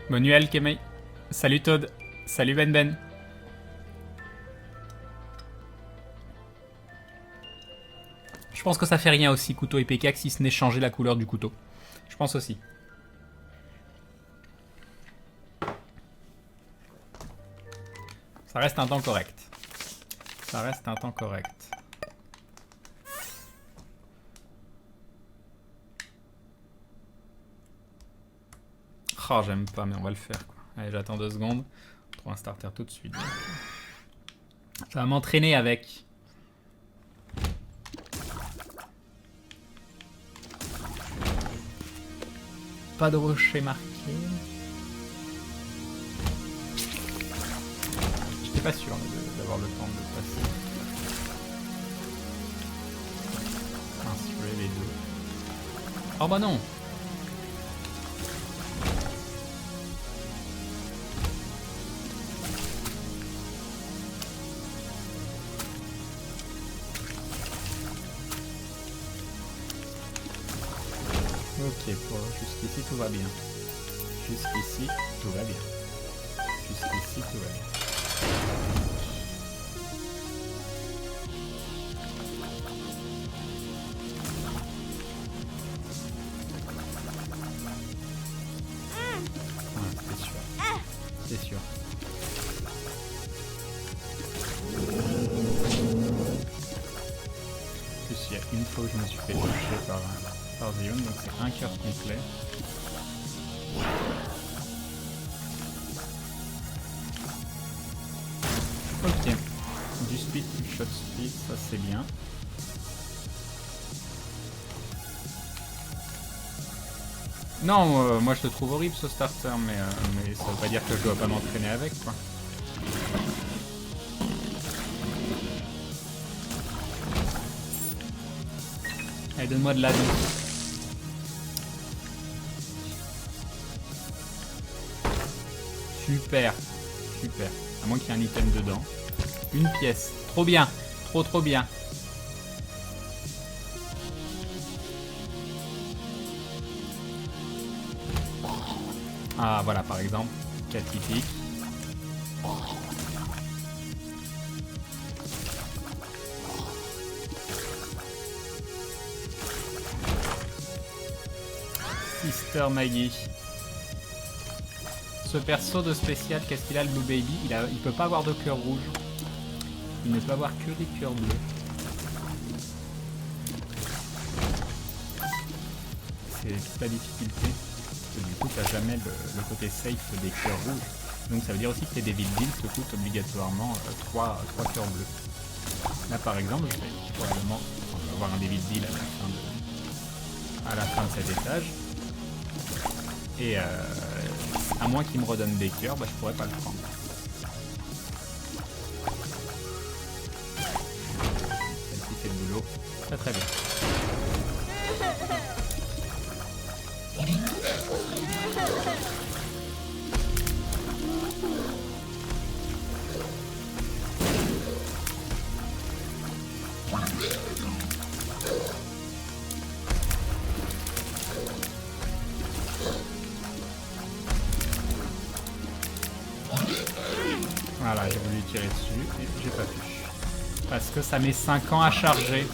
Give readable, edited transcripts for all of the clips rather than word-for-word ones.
Manuel, Kemei. Salut Todd. Salut Ben Ben. Je pense que ça fait rien aussi, couteau et pickaxe, si ce n'est changer la couleur du couteau. Je pense aussi. Ça reste un temps correct. Ça reste un temps correct. Oh, j'aime pas, mais on va le faire, quoi. Allez, j'attends 2 secondes. On trouve un starter tout de suite. Ça va m'entraîner avec. Pas de rocher marqué. J'étais pas sûr d'avoir le temps de passer. Insurer les deux. Oh bah non! Ok, pour jusqu'ici tout va bien. Jusqu'ici tout va bien. Jusqu'ici tout va bien. Ouais, c'est sûr. C'est sûr. En plus, il y a une fois où je me suis fait toucher par Zion, donc c'est un cœur complet. Ok. Du speed, du shot speed, ça c'est bien. Non, moi je le trouve horrible ce starter, mais ça veut pas dire que je dois pas m'entraîner avec, quoi. Allez, donne-moi de la vie. Super, super. À moins qu'il y ait un item dedans. Une pièce. Trop bien. Trop bien. Ah, voilà, par exemple. 4 typiques. Sister Maggie. Ce perso de spécial, qu'est-ce qu'il a, le Blue Baby? Il peut pas avoir de cœur rouge. Il ne peut avoir que des cœurs bleus. C'est toute la difficulté. Parce que du coup, t'as jamais le côté safe des cœurs rouges. Donc ça veut dire aussi que les Devil Deal te coûtent obligatoirement 3 cœurs bleus. Là par exemple, je vais probablement avoir un Devil Deal à la fin de cet étage. Et à moins qu'il me redonne des cœurs, bah, je pourrais pas le prendre. Celle-ci fait le boulot très bien. Voilà, j'ai voulu tirer dessus et j'ai pas pu. Parce que ça met 5 ans à charger.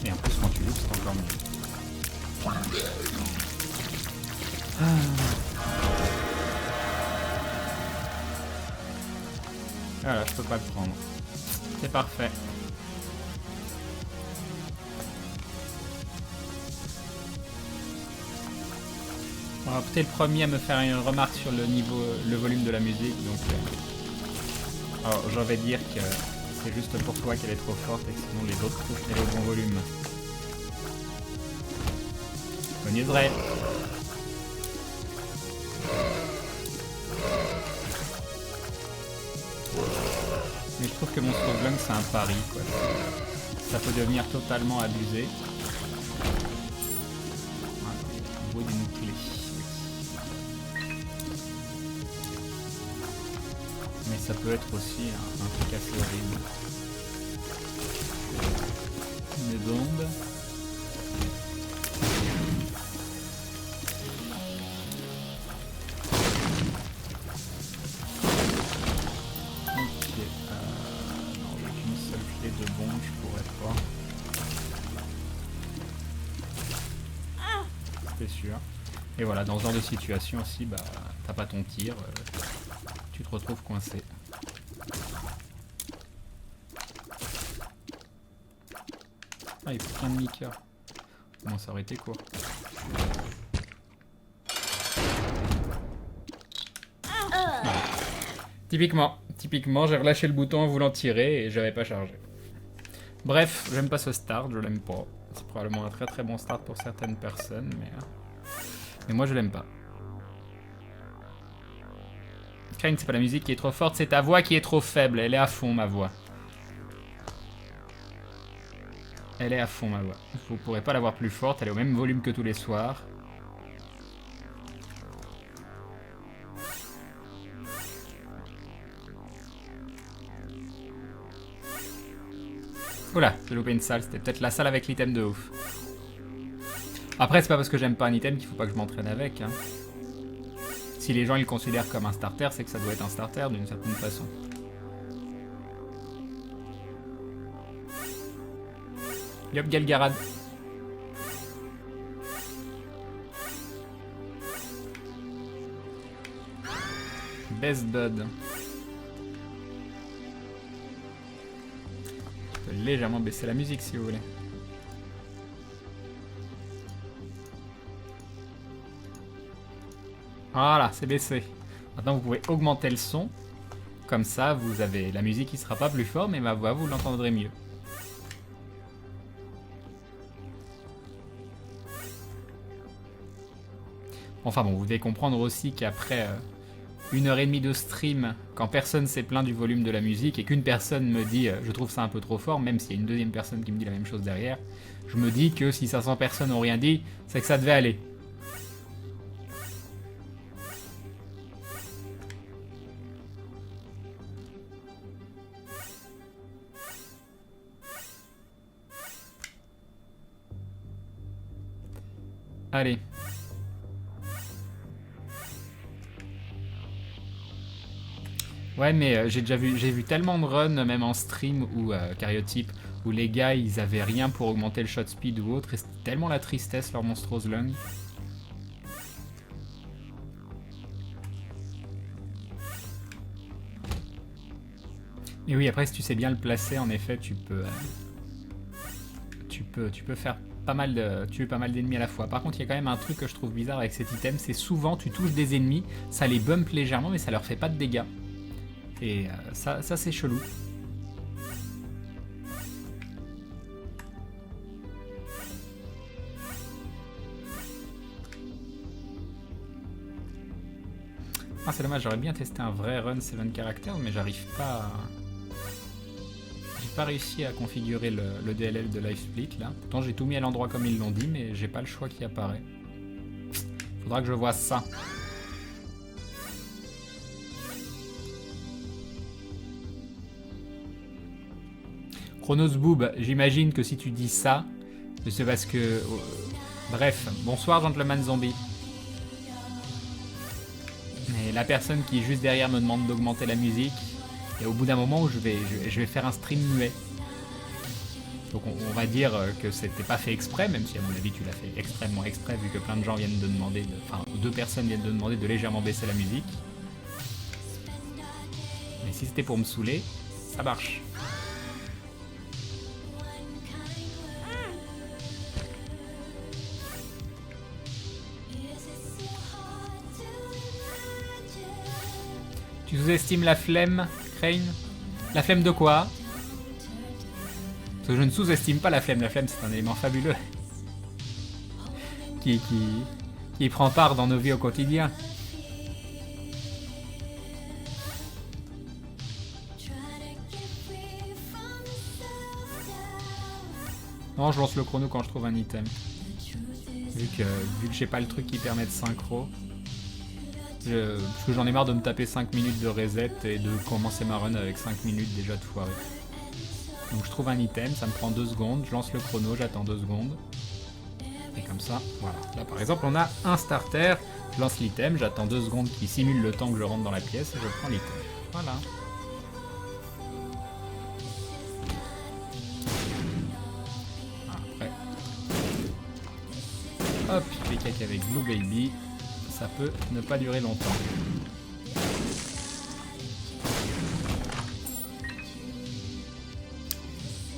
Et en plus quand tu loupes c'est encore mieux. Voilà, je peux pas le prendre. C'est parfait. On va peut-être le premier à me faire une remarque sur le volume de la musique, donc alors je vais dire que c'est juste pour toi qu'elle est trop forte et que sinon les autres trouvent qu'elle est au bon volume. Bonne vrai. Mais je trouve que mon Strogling c'est un pari, quoi. Ça peut devenir totalement abusé. Au bout d'une clé. Mais ça peut être aussi un truc assez horrible. Des bombes. Et voilà, dans ce genre de situation aussi, bah, t'as pas ton tir, tu te retrouves coincé. Ah, il faut plein de Mika. Bon, ça aurait été court. Voilà. Typiquement, j'ai relâché le bouton en voulant tirer et j'avais pas chargé. Bref, j'aime pas ce start, je l'aime pas. C'est probablement un très très bon start pour certaines personnes, mais moi je l'aime pas. Crane, c'est pas la musique qui est trop forte, c'est ta voix qui est trop faible. Elle est à fond, ma voix. Elle est à fond, ma voix. Vous pourrez pas l'avoir plus forte, elle est au même volume que tous les soirs. Oula, j'ai loupé une salle, c'était peut-être la salle avec l'item de ouf. Après, c'est pas parce que j'aime pas un item qu'il faut pas que je m'entraîne avec. Hein. Si les gens ils le considèrent comme un starter, c'est que ça doit être un starter d'une certaine façon. Yop Galgarad. Best Bud. Je peux légèrement baisser la musique si vous voulez. Voilà, c'est baissé. Maintenant, vous pouvez augmenter le son. Comme ça, vous avez la musique qui sera pas plus forte, mais ma voix, vous l'entendrez mieux. Enfin bon, vous devez comprendre aussi qu'après 1h30 de stream, quand personne s'est plaint du volume de la musique et qu'une personne me dit je trouve ça un peu trop fort, même s'il y a une deuxième personne qui me dit la même chose derrière, je me dis que si 500 personnes n'ont rien dit, c'est que ça devait aller. Allez. Ouais, mais j'ai vu tellement de runs, même en stream ou cariotype, où les gars ils avaient rien pour augmenter le shot speed ou autre, et c'était tellement la tristesse leur monstrose lung. Et oui, après si tu sais bien le placer, en effet, tu peux faire tuer pas mal d'ennemis à la fois. Par contre, il y a quand même un truc que je trouve bizarre avec cet item, c'est souvent tu touches des ennemis, ça les bump légèrement, mais ça leur fait pas de dégâts. Et ça c'est chelou. Ah, c'est dommage, j'aurais bien testé un vrai run 7 caractères, mais j'arrive pas à... J'ai pas réussi à configurer le DLL de Life Split là. Pourtant j'ai tout mis à l'endroit comme ils l'ont dit, mais j'ai pas le choix qui apparaît. Faudra que je vois ça. Chronos Boob, j'imagine que si tu dis ça, c'est parce que... Bref, bonsoir Gentleman Zombie. Mais la personne qui est juste derrière me demande d'augmenter la musique, et au bout d'un moment où je vais faire un stream muet. Donc on va dire que c'était pas fait exprès, même si à mon avis tu l'as fait extrêmement exprès, vu que plein de gens viennent de demander, enfin 2 personnes viennent de demander de légèrement baisser la musique. Mais si c'était pour me saouler, ça marche. Tu sous-estimes la flemme, Crane? La flemme de quoi? Parce que je ne sous-estime pas la flemme c'est un élément fabuleux. qui prend part dans nos vies au quotidien. Non, je lance le chrono quand je trouve un item. Vu que j'ai pas le truc qui permet de synchro. Parce que j'en ai marre de me taper 5 minutes de reset et de commencer ma run avec 5 minutes déjà de foiré. Donc je trouve un item, ça me prend 2 secondes, je lance le chrono, j'attends 2 secondes. Et comme ça, voilà. Là par exemple on a un starter, je lance l'item, j'attends 2 secondes qui simule le temps que je rentre dans la pièce et je prends l'item. Voilà. Après. Hop, clic. cake avec Blue Baby, ça peut ne pas durer longtemps.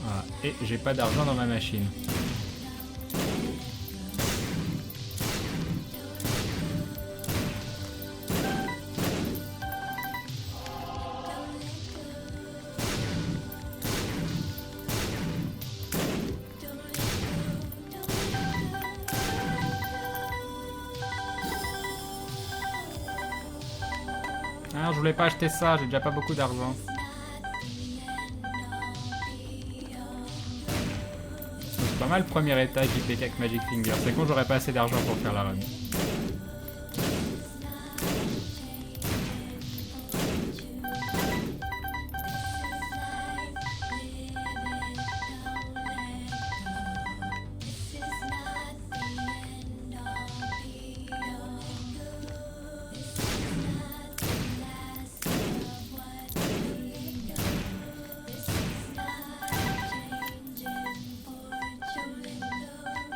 Voilà. Et j'ai pas d'argent dans ma machine. Ah, je voulais pas acheter ça, j'ai déjà pas beaucoup d'argent. C'est pas mal le premier étage du JP avec Magic Finger. C'est con, j'aurais pas assez d'argent pour faire la run.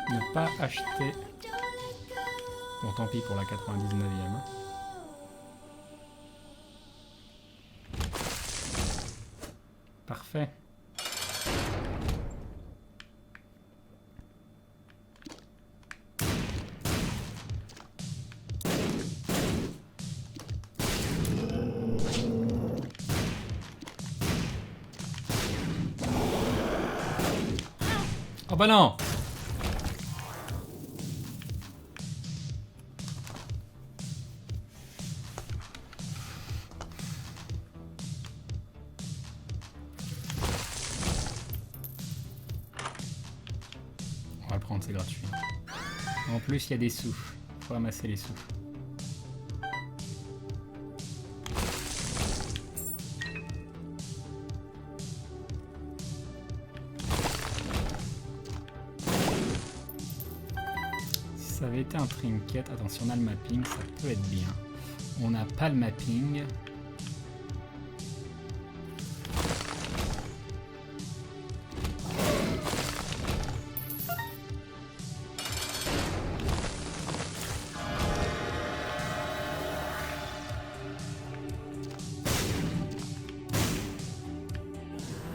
Ne pas acheter. Bon, tant pis pour la 99e. Parfait. Oh bah non! On va le prendre, c'est gratuit. En plus, il y a des sous. Faut ramasser les sous. Si ça avait été un trinket, attends, si on a le mapping, ça peut être bien. On n'a pas le mapping.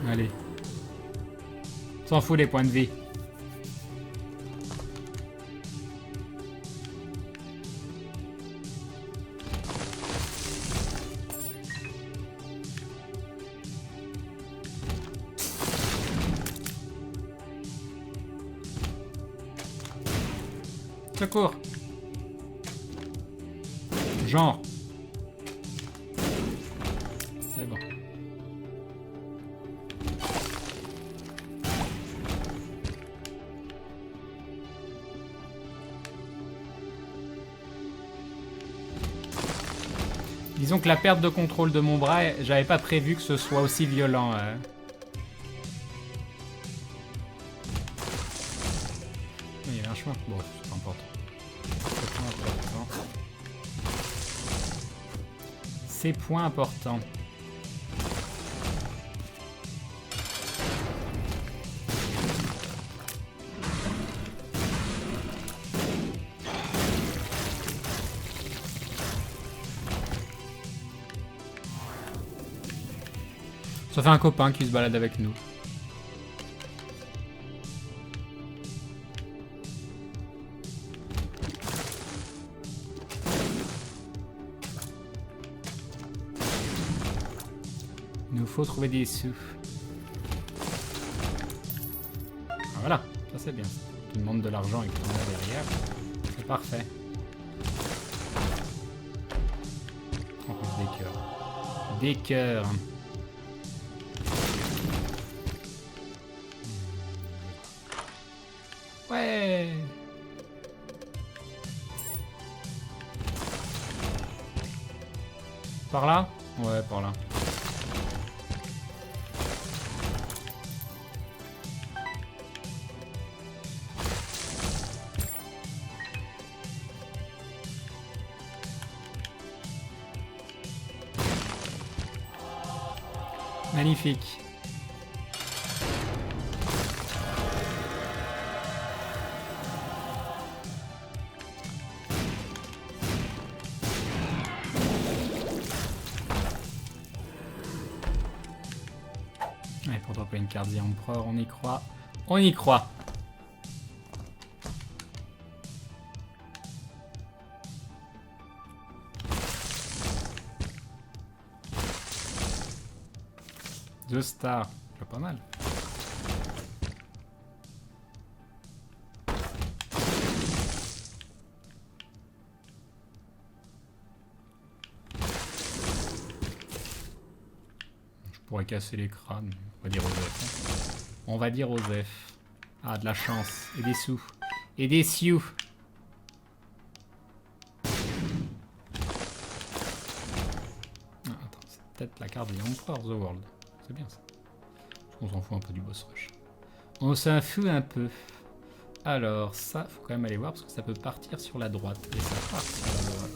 Allez. S'en fout les points de vie. Secours. Genre. C'est bon. Disons que la perte de contrôle de mon bras, j'avais pas prévu que ce soit aussi violent. Il y avait un chemin. Bon, c'est pas important. C'est point important. Ça fait un copain qui se balade avec nous. Il nous faut trouver des sous. Ah, voilà, ça c'est bien. Tu demandes de l'argent et que tu en as derrière. C'est parfait. En plus des cœurs. Des cœurs. Ouais. Par là? Ouais, par là. Magnifique. quand on peut une carte The Emperor, on y croit. On y croit. The Star, c'est pas mal. Je pourrais casser les crânes. On va dire Osef. On va dire Osef. Ah, de la chance. Et des sous. Et des sioux. Ah, attends, c'est peut-être la carte de Emperor The World. C'est bien ça. On s'en fout un peu du boss rush. On s'en fout un peu. Alors, ça, faut quand même aller voir parce que ça peut partir sur la droite. Et ça part sur la droite.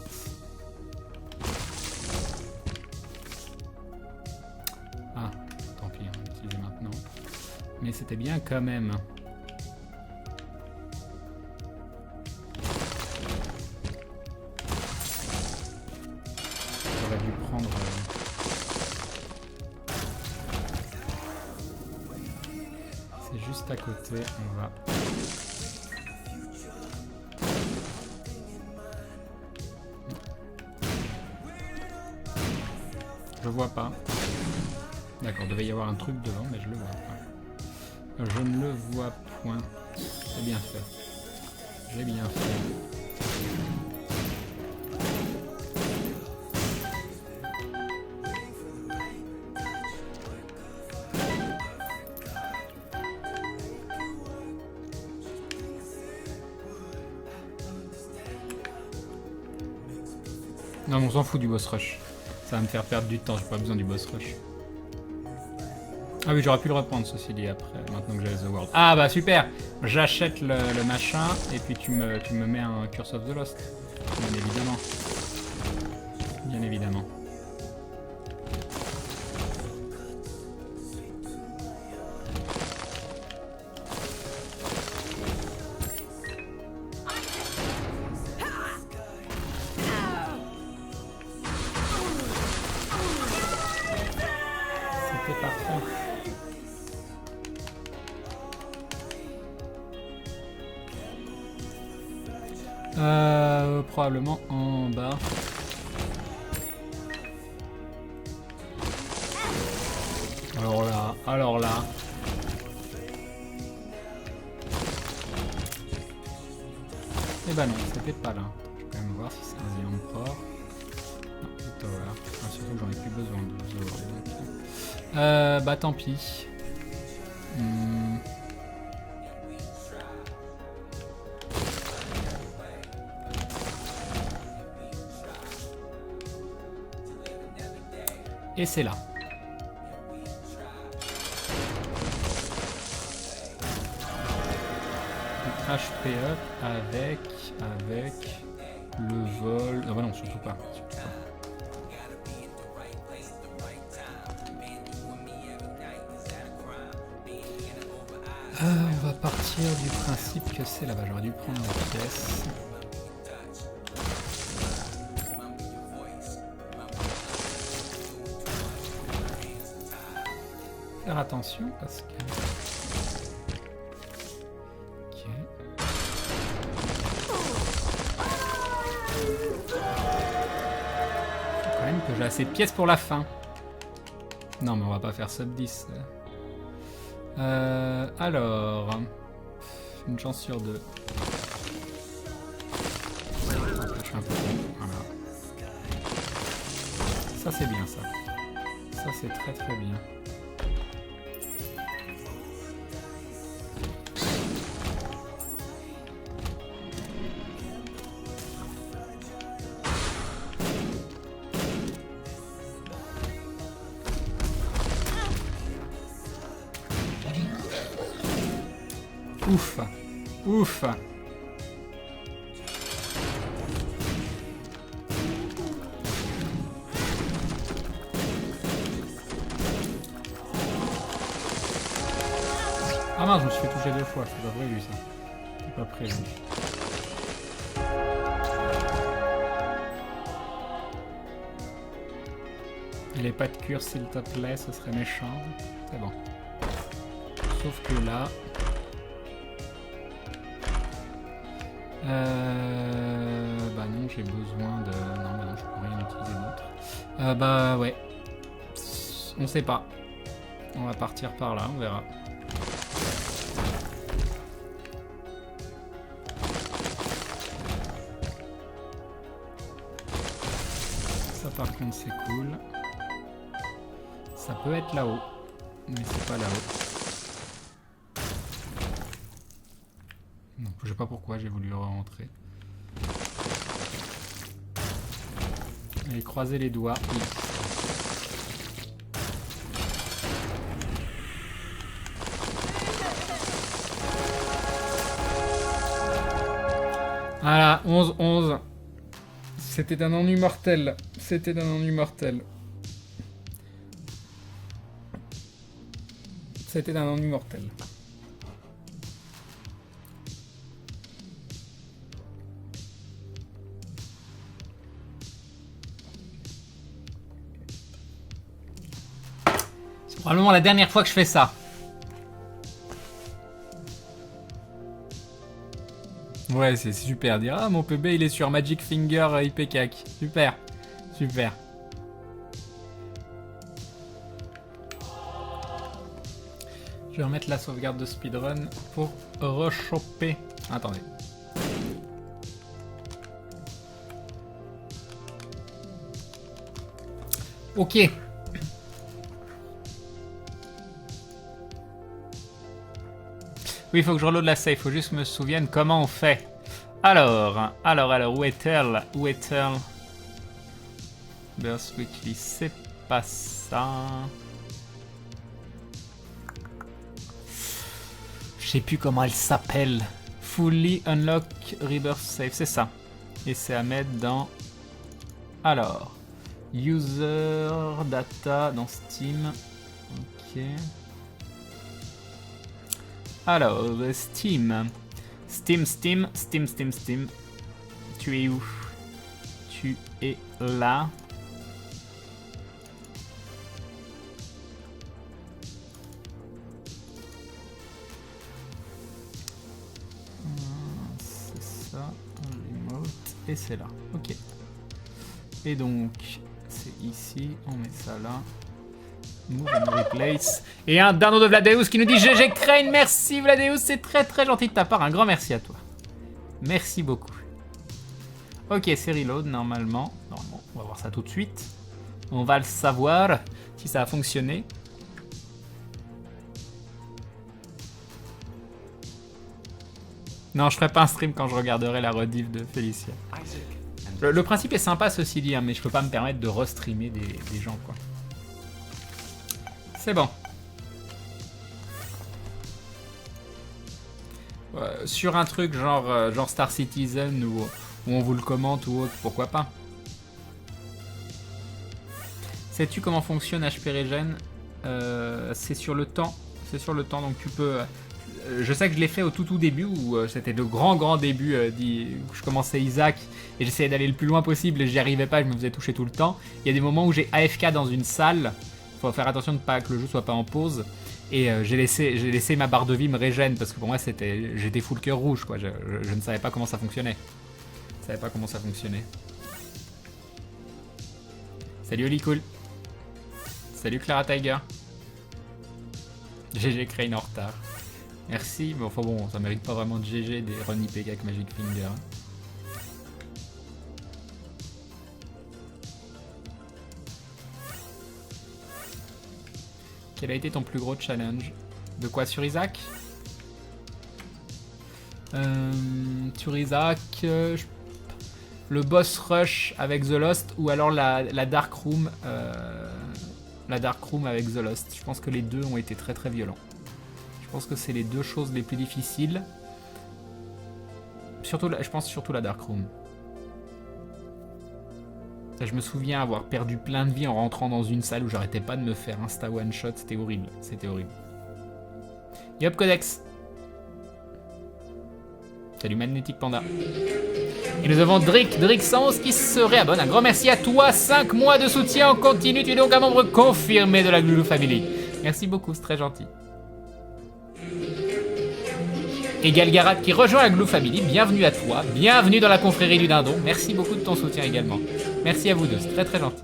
Ah, tant pis, on va l'utiliser maintenant. Mais c'était bien quand même. J'aurais dû prendre... C'est juste à côté, on va... Je vois pas. D'accord, il devait y avoir un truc devant, mais je le vois pas. Je ne le vois point. C'est bien fait. J'ai bien fait. Non, mais on s'en fout du boss rush. Ça va me faire perdre du temps, j'ai pas besoin du boss rush. Ah oui, j'aurais pu le reprendre ceci dit après, maintenant que j'ai The World. Ah bah super. J'achète le machin et puis tu me mets un Curse of the Lost. Bien évidemment. Bien évidemment. C'était parfait. Probablement en bas. Alors là. Eh ben non, c'était pas là. Je vais quand même voir si c'est un The Emperor. Non, c'est Tower. Ah, surtout que j'en ai plus besoin de The World. Bah tant pis. Et c'est là. HP up avec le vol. Ah bah non, surtout pas. Surtout pas. On va partir du principe que c'est là-bas. J'aurais dû prendre la pièce. Faire attention parce que... Ok. Faut quand même que j'ai assez de pièces pour la fin. Non mais on va pas faire sub 10. Alors... Une chance sur deux. Je suis un peu con. Voilà. Ça c'est bien ça. Ça c'est très très bien. Ouf. Ouf. Ah mince, je me suis fait toucher deux fois, c'est pas prévu ça. C'est pas prévu. Il est pas de cure s'il te plaît, ce serait méchant. C'est bon. Sauf que là... bah non, j'ai besoin de... Non, bah non, je peux rien utiliser d'autre. Bah ouais. On sait pas. On va partir par là, on verra. Ça par contre c'est cool. Ça peut être là-haut. Mais c'est pas là-haut. Non, je sais pas pourquoi j'ai voulu rentrer. Allez, croisez les doigts. Oui. Voilà, 11-11. C'était un ennui mortel. C'était un ennui mortel. C'était un ennui mortel. C'est probablement la dernière fois que je fais ça. Ouais, c'est super. Dire, ah, mon PB il est sur Magic Finger IPCAC. Super. Super. Je vais remettre la sauvegarde de speedrun pour rechoper. Attendez. Ok. Oui, il faut que je reload la save. Faut juste que je me souvienne comment on fait. Alors, où est-elle? Où est-elle? Burst Weekly, c'est pas ça. Je sais plus comment elle s'appelle. Fully Unlock Rebirth Save, c'est ça. Et c'est à mettre dans... Alors, User Data dans Steam. Ok. Alors, Steam. Steam. Tu es où? Tu es là. C'est ça, remote, et c'est là. Ok. Et donc, c'est ici, on met ça là. Move and replace. Et un dernier de Vladeus qui nous dit GG Crane. Merci Vladeus, c'est très très gentil de ta part. Un grand merci à toi. Merci beaucoup. Ok, c'est reload normalement. Normalement, on va voir ça tout de suite. On va le savoir si ça a fonctionné. Non, je ferai pas un stream quand je regarderai la rediff de Félicia. Le principe est sympa ceci dit, hein, mais je peux pas me permettre de restreamer des gens quoi. C'est bon. Sur un truc genre Star Citizen où on vous le commente ou autre, pourquoi pas. Sais-tu comment fonctionne HP Regen? C'est sur le temps. C'est sur le temps, donc tu peux... je sais que je l'ai fait au tout début, où c'était le grand début, où je commençais Isaac, et j'essayais d'aller le plus loin possible, et j'y arrivais pas, je me faisais toucher tout le temps. Il y a des moments où j'ai AFK dans une salle, faut faire attention de pas que le jeu soit pas en pause, et j'ai laissé ma barre de vie me régène, parce que pour moi j'étais full cœur rouge, quoi. Je ne savais pas comment ça fonctionnait. Salut Oli Cool. Salut Clara Tiger. GG Crane en retard. Merci, mais enfin bon, ça mérite pas vraiment de GG des run IPK avec Magic Finger. Quel a été ton plus gros challenge? De quoi sur Isaac? Sur Isaac, le boss rush avec The Lost ou alors la Dark Room, avec The Lost. Je pense que les deux ont été très très violents. Je pense que c'est les deux choses les plus difficiles. Je pense surtout la Dark Room. Je me souviens avoir perdu plein de vie en rentrant dans une salle où j'arrêtais pas de me faire insta one shot. C'était horrible. Yop Codex. Salut Magnetic Panda. Et nous avons Drix111 qui se réabonne. Un grand merci à toi. 5 mois de soutien en continu. Tu es donc un membre confirmé de la Gloulou Family. Merci beaucoup, c'est très gentil. Et Galgarat qui rejoint la Glou Family, bienvenue à toi, bienvenue dans la confrérie du dindon, merci beaucoup de ton soutien également. Merci à vous deux, c'est très très gentil.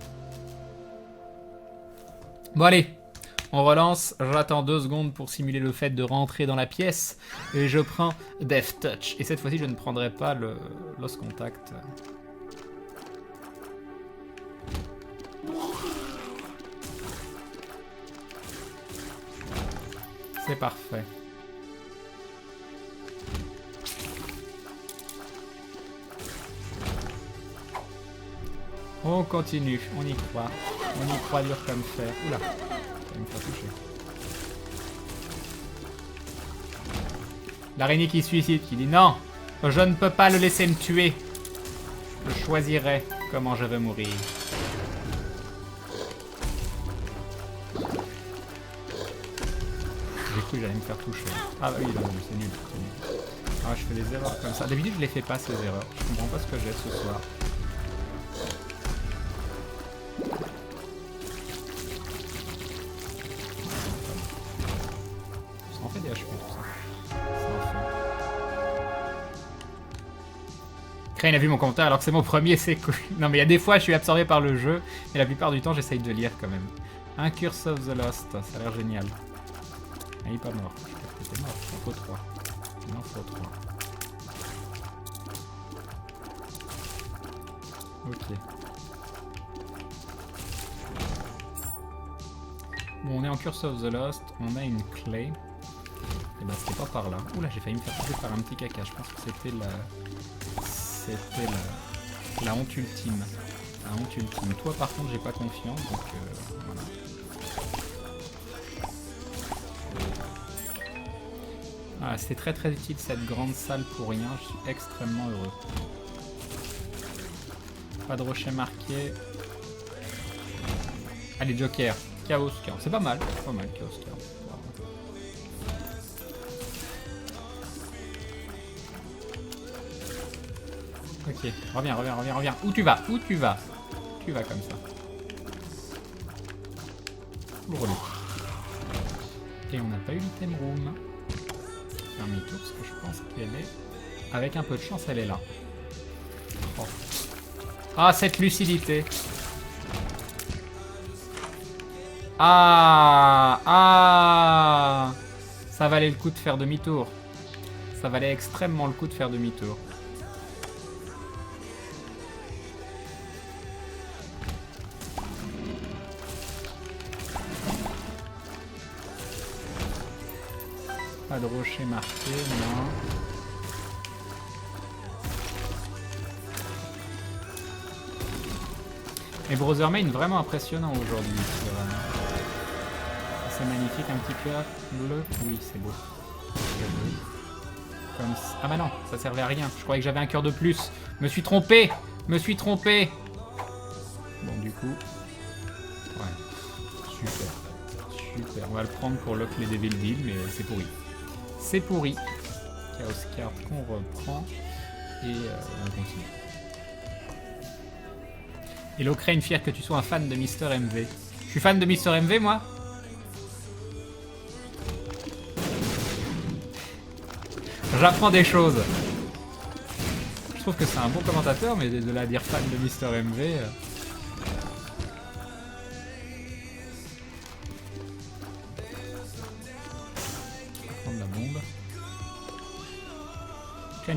Bon allez, on relance, j'attends 2 secondes pour simuler le fait de rentrer dans la pièce, et je prends Death Touch. Et cette fois-ci je ne prendrai pas le Lost Contact. C'est parfait. On continue, on y croit. On y croit dur comme fer. Oula, ça va me faire toucher. L'araignée qui se suicide, qui dit non, je ne peux pas le laisser me tuer. Je choisirai comment je vais mourir. J'ai cru que j'allais me faire toucher. Ah oui, non, c'est nul, c'est nul. Ah, je fais des erreurs comme ça. D'habitude, je les fais pas, ces erreurs. Je comprends pas ce que j'ai ce soir. Ça en fait des HP, tout ça. Ça en fait. Crane a vu mon commentaire alors que c'est mon premier, c'est cool. Non, mais il y a des fois, je suis absorbé par le jeu. Et la plupart du temps, j'essaye de lire quand même. Un Curse of the Lost, ça a l'air génial. Ah, il est pas mort. Je crois que t'étais mort. Il en faut 3. Il en faut 3. Ok. Bon, on est en Curse of the Lost. On a une clé. Et bah, c'était pas par là. Oula, j'ai failli me faire toucher par un petit caca. Je pense que c'était la... C'était la honte ultime. La honte ultime. Toi, par contre, j'ai pas confiance. Donc, voilà. Ah, c'est très très utile cette grande salle pour rien, je suis extrêmement heureux. Pas de rocher marqué. Allez, Joker. Chaos Chaos. C'est pas mal, Chaos Chaos. Ok, reviens. Où tu vas? Tu vas comme ça. Relou. Et on n'a pas eu l'item room. Un demi-tour parce que je pense qu'elle est... Avec un peu de chance, elle est là. Oh. Ah, cette lucidité. Ah. Ça valait le coup de faire demi-tour. Ça valait extrêmement le coup de faire demi-tour. Pas de rocher marqué, non. Et Brother Main vraiment impressionnant aujourd'hui. C'est magnifique, un petit cœur bleu. Oui, c'est beau. Comme... Ah bah non, ça servait à rien. Je croyais que j'avais un cœur de plus. Me suis trompé. Bon, du coup... Ouais. Super. On va le prendre pour Lock les Devil Deal, mais c'est pourri. C'est pourri. Chaos Card qu'on reprend. Et on continue. Hello Crane, fier que tu sois un fan de Mister MV. Je suis fan de Mister MV, moi. J'apprends des choses. Je trouve que c'est un bon commentateur, mais de là à dire fan de Mister MV...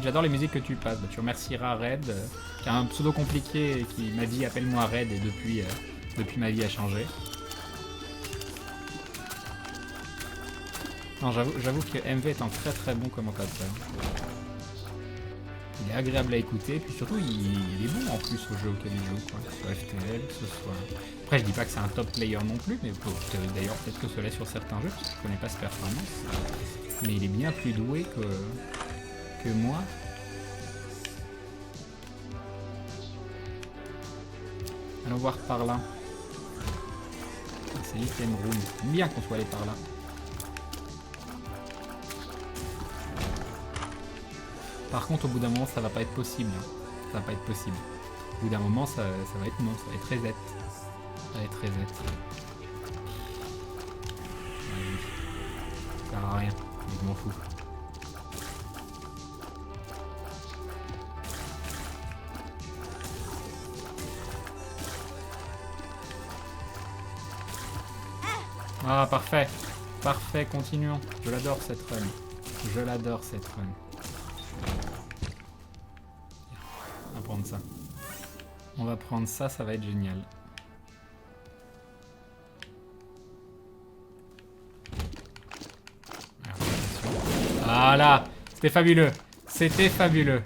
J'adore les musiques que tu passes. Tu remercieras Red, qui a un pseudo compliqué et qui m'a dit appelle-moi Red et depuis ma vie a changé. Non, j'avoue que MV est un très très bon commentateur. Il est agréable à écouter, et puis surtout il est bon en plus au jeu auquel il joue, quoi. Que ce soit FTL, que ce soit... Après je dis pas que c'est un top player non plus, mais d'ailleurs peut-être que cela sur certains jeux, parce que je connais pas ce performance. Mais il est bien plus doué que moi. Allons voir par là. C'est l'item room. J'aime bien qu'on soit allé par là. Par contre, au bout d'un moment, ça va pas être possible. Ça va pas être possible. Au bout d'un moment, ça va être non. Ça va être reset. Ça va être reset. Ça sert à rien. Je m'en fous. Ah, parfait. Parfait, continuons. Je l'adore cette run. Je l'adore cette run. On va prendre ça. On va prendre ça, ça va être génial. Voilà, c'était fabuleux. C'était fabuleux.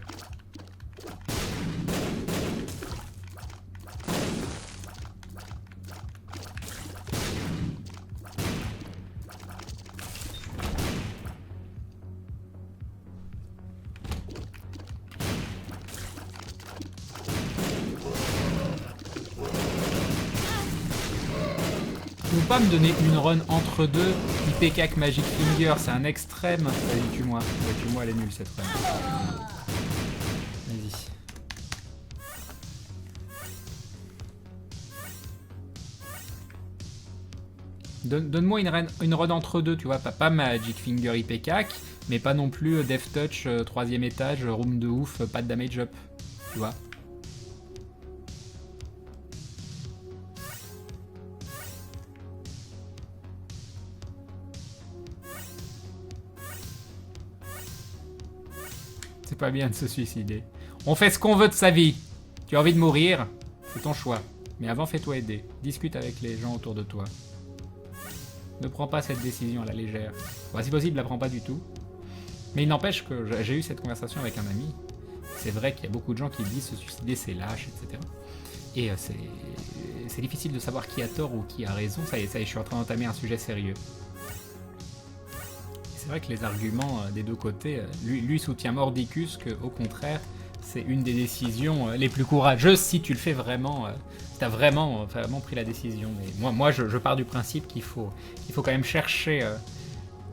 Tu peux pas me donner une run entre deux IPK Magic Finger, c'est un extrême. Vas-y, tue-moi. Ouais, tue-moi, elle est nulle cette run. Vas-y. Donne-moi une run entre deux, tu vois. Pas Magic Finger IPK, mais pas non plus Death Touch, 3ème étage, room de ouf, pas de damage up. Tu vois. C'est pas bien de se suicider. On fait ce qu'on veut de sa vie. Tu as envie de mourir, c'est ton choix. Mais avant, fais-toi aider. Discute avec les gens autour de toi. Ne prends pas cette décision à la légère. Bon, si possible, la prends pas du tout. Mais il n'empêche que j'ai eu cette conversation avec un ami. C'est vrai qu'il y a beaucoup de gens qui disent se suicider, c'est lâche, etc. Et c'est difficile de savoir qui a tort ou qui a raison. Ça y est, je suis en train d'entamer un sujet sérieux. C'est vrai que les arguments des deux côtés, lui soutient mordicus que, au contraire, c'est une des décisions les plus courageuses si tu le fais vraiment, si tu as vraiment pris la décision. Mais moi je pars du principe qu'il faut quand même chercher,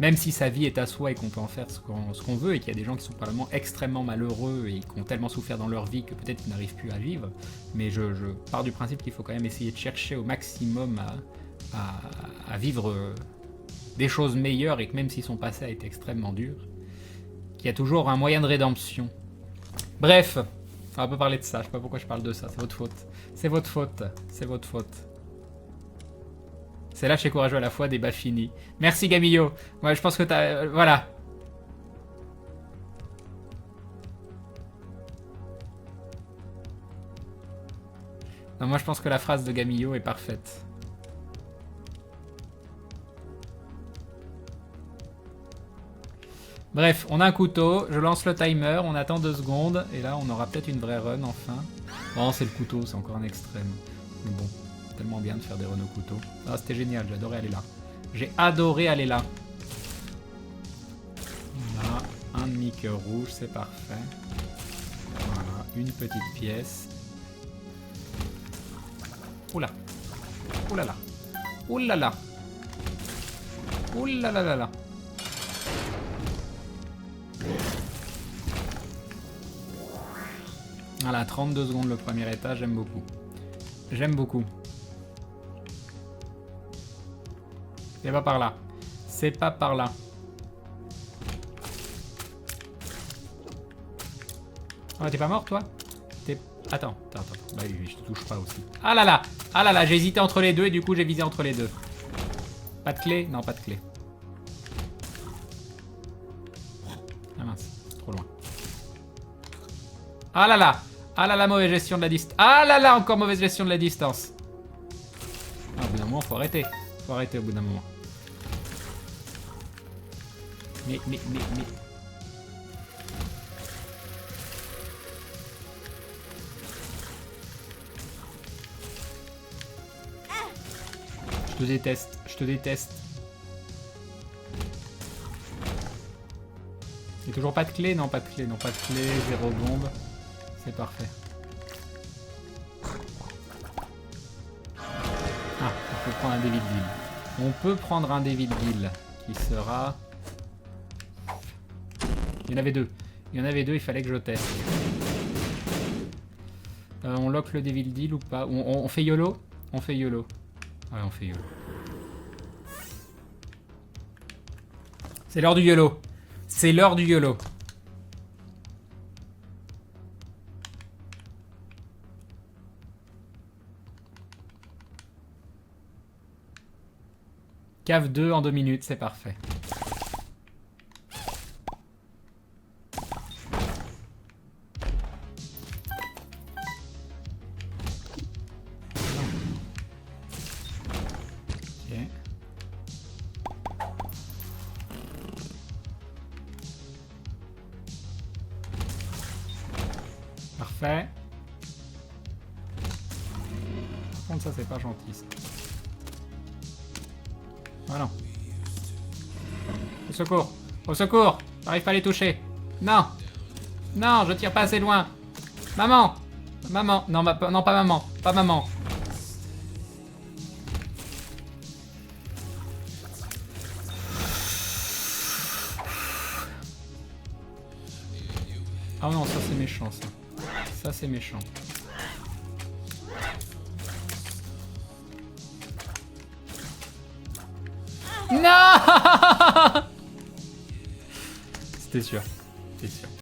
même si sa vie est à soi et qu'on peut en faire ce qu'on veut, et qu'il y a des gens qui sont probablement extrêmement malheureux et qui ont tellement souffert dans leur vie que peut-être qu'ils n'arrivent plus à vivre, mais je pars du principe qu'il faut quand même essayer de chercher au maximum à vivre des choses meilleures, et que même si son passé a été extrêmement dur, qu'il y a toujours un moyen de rédemption. Bref, on va pas parler de ça, je sais pas pourquoi je parle de ça, c'est votre faute. C'est votre faute, c'est votre faute. C'est là chez Courageux à la fois, débat fini. Merci Gamillo. Ouais, je pense que t'as... voilà. Non, moi je pense que la phrase de Gamillo est parfaite. Bref, on a un couteau, je lance le timer, on attend 2 secondes, et là on aura peut-être une vraie run enfin. Bon, c'est le couteau, c'est encore un extrême. Mais bon, tellement bien de faire des runs au couteau. Ah, c'était génial, j'ai adoré aller là. J'ai adoré aller là. On a un demi-cœur rouge, c'est parfait. Voilà, une petite pièce. Oula. Oulala. Oulala. Oulala. Voilà, 32 secondes le premier étage, j'aime beaucoup. J'aime beaucoup. C'est pas par là. C'est pas par là. Oh, t'es pas mort, toi? Attends. Bah oui, je te touche pas aussi. Ah là là, j'ai hésité entre les deux et du coup j'ai visé entre les deux. Pas de clé? Non, pas de clé. Ah mince, trop loin. Ah là là, mauvaise gestion de la distance. Ah là là, encore mauvaise gestion de la distance. Ah, au bout d'un moment, faut arrêter. Faut arrêter au bout d'un moment. Mais... Je te déteste, je te déteste. Il n'y a toujours pas de clé? Non, pas de clé, non, pas de clé, 0 bombe. C'est parfait. Ah, on peut prendre un David Gill. On peut prendre un David Gill qui sera... Il y en avait deux. Il fallait que je teste. On lock le David Gill ou pas? On fait YOLO? On fait YOLO. Ouais, on fait YOLO. C'est l'heure du YOLO. C'est l'heure du YOLO. Cave 2 en 2 minutes, c'est parfait. Ok. Parfait. Par contre, ça, c'est pas gentil, ça. Voilà. Au secours! Au secours! J'arrive pas à les toucher! Non! Non, je tire pas assez loin! Maman! Maman! Non, non, pas maman! Pas maman! Ah non, ça c'est méchant, ça. Ça c'est méchant. Non! C'était sûr. C'était sûr.